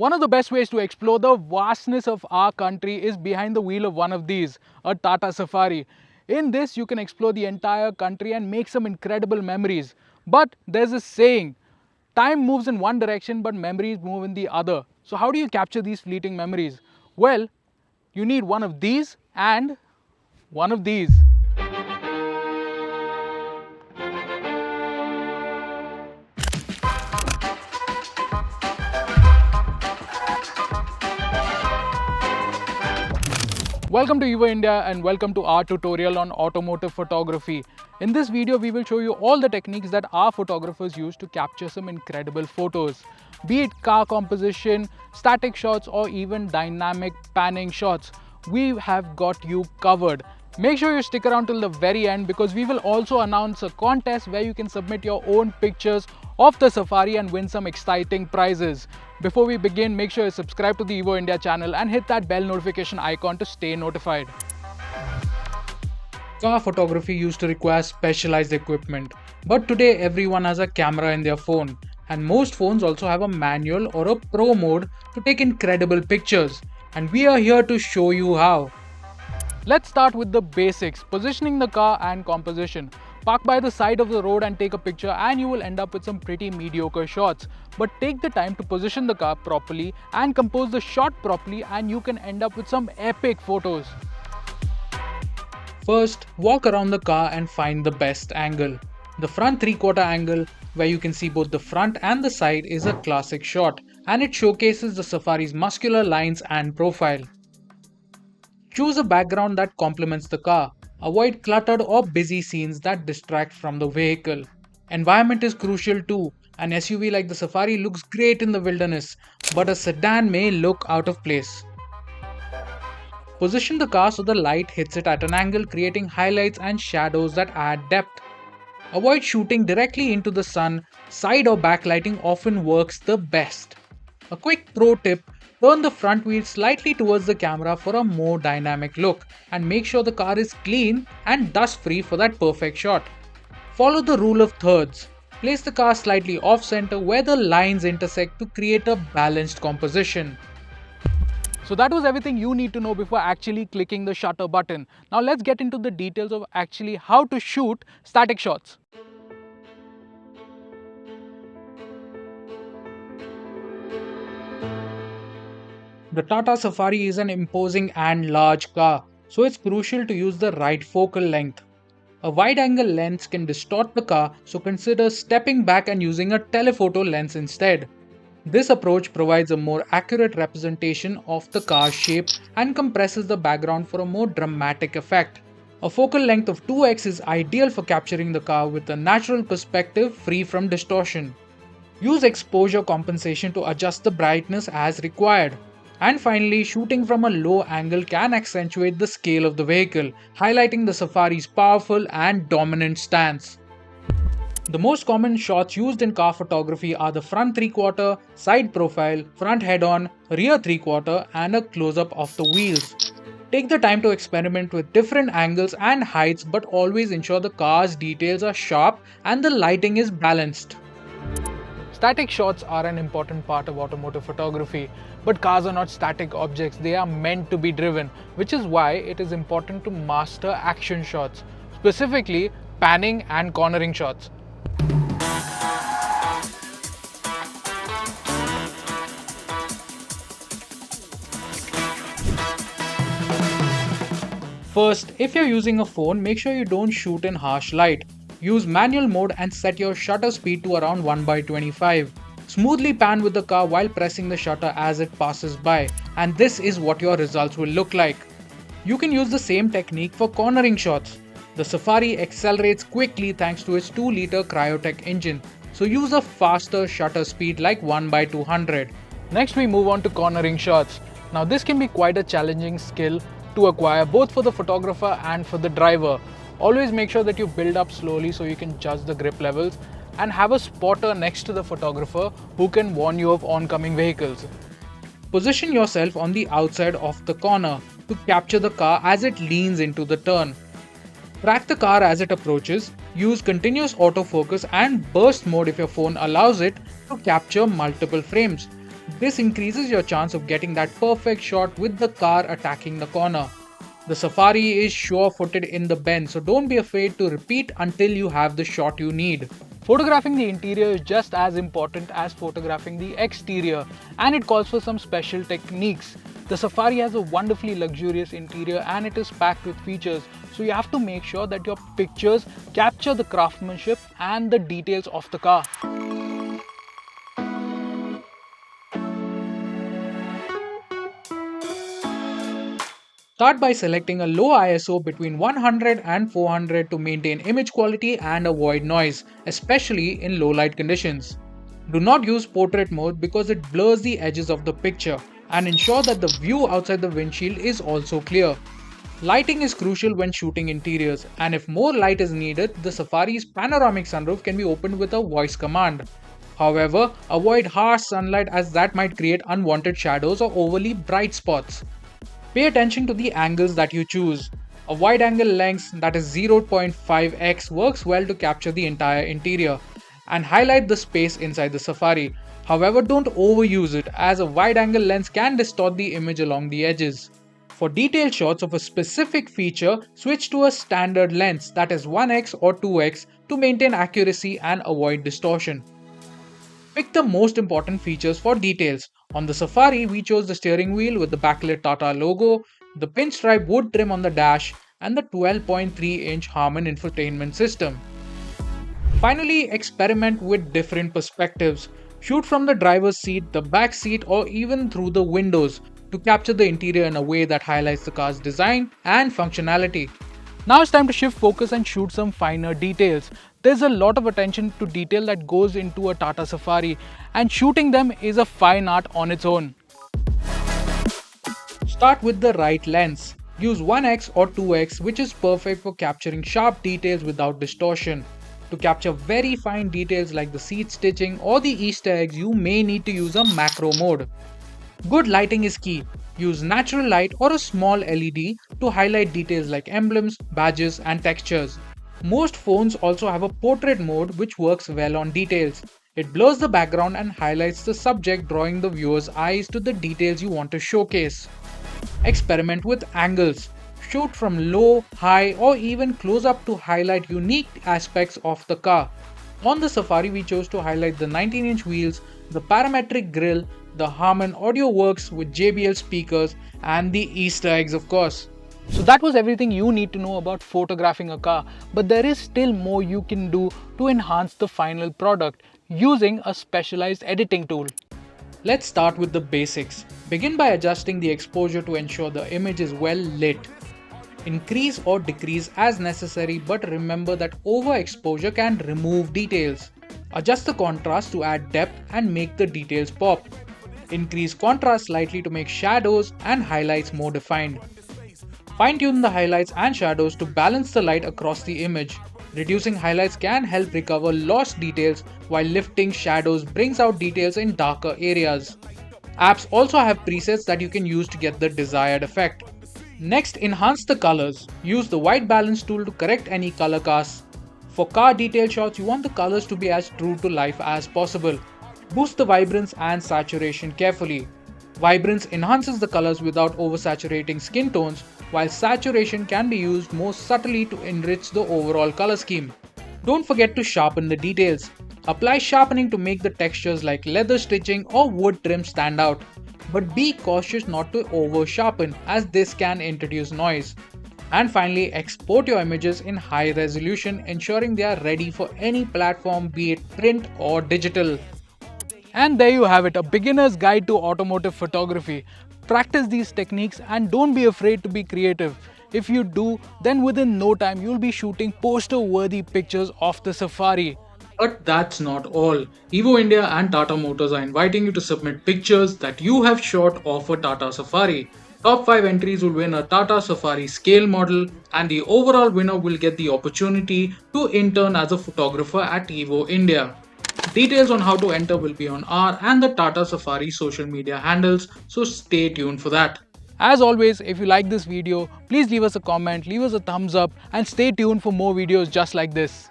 One of the best ways to explore the vastness of our country is behind the wheel of one of these, a Tata Safari. In this, you can explore the entire country and make some incredible memories. But there's a saying, time moves in one direction but memories move in the other. So how do you capture these fleeting memories? Well, you need one of these and one of these. Welcome to Evo India and welcome to our tutorial on automotive photography. In this video, we will show you all the techniques that our photographers use to capture some incredible photos. Be it car composition, static shots, or even dynamic panning shots, we have got you covered. Make sure you stick around till the very end because we will also announce a contest where you can submit your own pictures of the Safari and win some exciting prizes. Before we begin, make sure you subscribe to the Evo India channel and hit that bell notification icon to stay notified. Car photography used to require specialized equipment, but today everyone has a camera in their phone, and most phones also have a manual or a pro mode to take incredible pictures, and we are here to show you how. Let's start with the basics, positioning the car and composition. Park by the side of the road and take a picture and you will end up with some pretty mediocre shots. But take the time to position the car properly and compose the shot properly and you can end up with some epic photos. First, walk around the car and find the best angle. The front 3/4 angle, where you can see both the front and the side, is a classic shot and it showcases the Safari's muscular lines and profile. Choose a background that complements the car. Avoid cluttered or busy scenes that distract from the vehicle. Environment is crucial too. An SUV like the Safari looks great in the wilderness, but a sedan may look out of place. Position the car so the light hits it at an angle, creating highlights and shadows that add depth. Avoid shooting directly into the sun. Side or backlighting often works the best. A quick pro tip: turn the front wheel slightly towards the camera for a more dynamic look and make sure the car is clean and dust free for that perfect shot. Follow the rule of thirds. Place the car slightly off center where the lines intersect to create a balanced composition. So that was everything you need to know before actually clicking the shutter button. Now let's get into the details of actually how to shoot static shots. The Tata Safari is an imposing and large car, so it's crucial to use the right focal length. A wide-angle lens can distort the car, so consider stepping back and using a telephoto lens instead. This approach provides a more accurate representation of the car's shape and compresses the background for a more dramatic effect. A focal length of 2x is ideal for capturing the car with a natural perspective free from distortion. Use exposure compensation to adjust the brightness as required. And finally, shooting from a low angle can accentuate the scale of the vehicle, highlighting the Safari's powerful and dominant stance. The most common shots used in car photography are the front 3/4, side profile, front head-on, rear 3/4, and a close-up of the wheels. Take the time to experiment with different angles and heights, but always ensure the car's details are sharp and the lighting is balanced. Static shots are an important part of automotive photography, but cars are not static objects, they are meant to be driven, which is why it is important to master action shots, specifically panning and cornering shots. First, if you're using a phone, make sure you don't shoot in harsh light. Use manual mode and set your shutter speed to around 1/25. Smoothly pan with the car while pressing the shutter as it passes by, and this is what your results will look like. You can use the same technique for cornering shots. The Safari accelerates quickly thanks to its 2-liter Cryotech engine, so use a faster shutter speed like 1/200. Next we move on to cornering shots. Now this can be quite a challenging skill to acquire both for the photographer and for the driver. Always make sure that you build up slowly so you can judge the grip levels and have a spotter next to the photographer who can warn you of oncoming vehicles. Position yourself on the outside of the corner to capture the car as it leans into the turn. Track the car as it approaches. Use continuous autofocus and burst mode if your phone allows it to capture multiple frames. This increases your chance of getting that perfect shot with the car attacking the corner. The Safari is sure-footed in the bend, so don't be afraid to repeat until you have the shot you need. Photographing the interior is just as important as photographing the exterior, and it calls for some special techniques. The Safari has a wonderfully luxurious interior and it is packed with features, so you have to make sure that your pictures capture the craftsmanship and the details of the car. Start by selecting a low ISO between 100 and 400 to maintain image quality and avoid noise, especially in low light conditions. Do not use portrait mode because it blurs the edges of the picture, and ensure that the view outside the windshield is also clear. Lighting is crucial when shooting interiors, and if more light is needed, the Safari's panoramic sunroof can be opened with a voice command. However, avoid harsh sunlight as that might create unwanted shadows or overly bright spots. Pay attention to the angles that you choose. A wide angle lens that is 0.5x works well to capture the entire interior and highlight the space inside the Safari. However, don't overuse it as a wide angle lens can distort the image along the edges. For detailed shots of a specific feature, switch to a standard lens that is 1x or 2x to maintain accuracy and avoid distortion. Pick the most important features for details. On the Safari, we chose the steering wheel with the backlit Tata logo, the pinstripe wood trim on the dash, and the 12.3-inch Harman infotainment system. Finally, experiment with different perspectives. Shoot from the driver's seat, the back seat, or even through the windows to capture the interior in a way that highlights the car's design and functionality. Now it's time to shift focus and shoot some finer details. There's a lot of attention to detail that goes into a Tata Safari, and shooting them is a fine art on its own. Start with the right lens. Use 1x or 2x, which is perfect for capturing sharp details without distortion. To capture very fine details like the seat stitching or the Easter eggs, you may need to use a macro mode. Good lighting is key. Use natural light or a small LED to highlight details like emblems, badges, and textures. Most phones also have a portrait mode which works well on details. It blurs the background and highlights the subject, drawing the viewer's eyes to the details you want to showcase. Experiment with angles. Shoot from low, high, or even close up to highlight unique aspects of the car. On the Safari, we chose to highlight the 19-inch wheels, the parametric grille, the Harman audio works with JBL speakers, and the Easter eggs, of course. So that was everything you need to know about photographing a car, but there is still more you can do to enhance the final product using a specialized editing tool. Let's start with the basics. Begin by adjusting the exposure to ensure the image is well lit. Increase or decrease as necessary, but remember that overexposure can remove details. Adjust the contrast to add depth and make the details pop. Increase contrast slightly to make shadows and highlights more defined. Fine-tune the highlights and shadows to balance the light across the image. Reducing highlights can help recover lost details, while lifting shadows brings out details in darker areas. Apps also have presets that you can use to get the desired effect. Next, enhance the colors. Use the white balance tool to correct any color casts. For car detail shots, you want the colors to be as true to life as possible. Boost the vibrance and saturation carefully. Vibrance enhances the colors without oversaturating skin tones, while saturation can be used more subtly to enrich the overall color scheme. Don't forget to sharpen the details. Apply sharpening to make the textures like leather stitching or wood trim stand out. But be cautious not to over sharpen, as this can introduce noise. And finally, export your images in high resolution, ensuring they are ready for any platform, be it print or digital. And there you have it, a beginner's guide to automotive photography. Practice these techniques and don't be afraid to be creative. If you do, then within no time you'll be shooting poster-worthy pictures of the Safari. But that's not all. Evo India and Tata Motors are inviting you to submit pictures that you have shot of a Tata Safari. Top 5 entries will win a Tata Safari scale model, and the overall winner will get the opportunity to intern as a photographer at Evo India. Details on how to enter will be on our and the Tata Safari social media handles, so stay tuned for that. As always, if you like this video, please leave us a comment, leave us a thumbs up, and stay tuned for more videos just like this.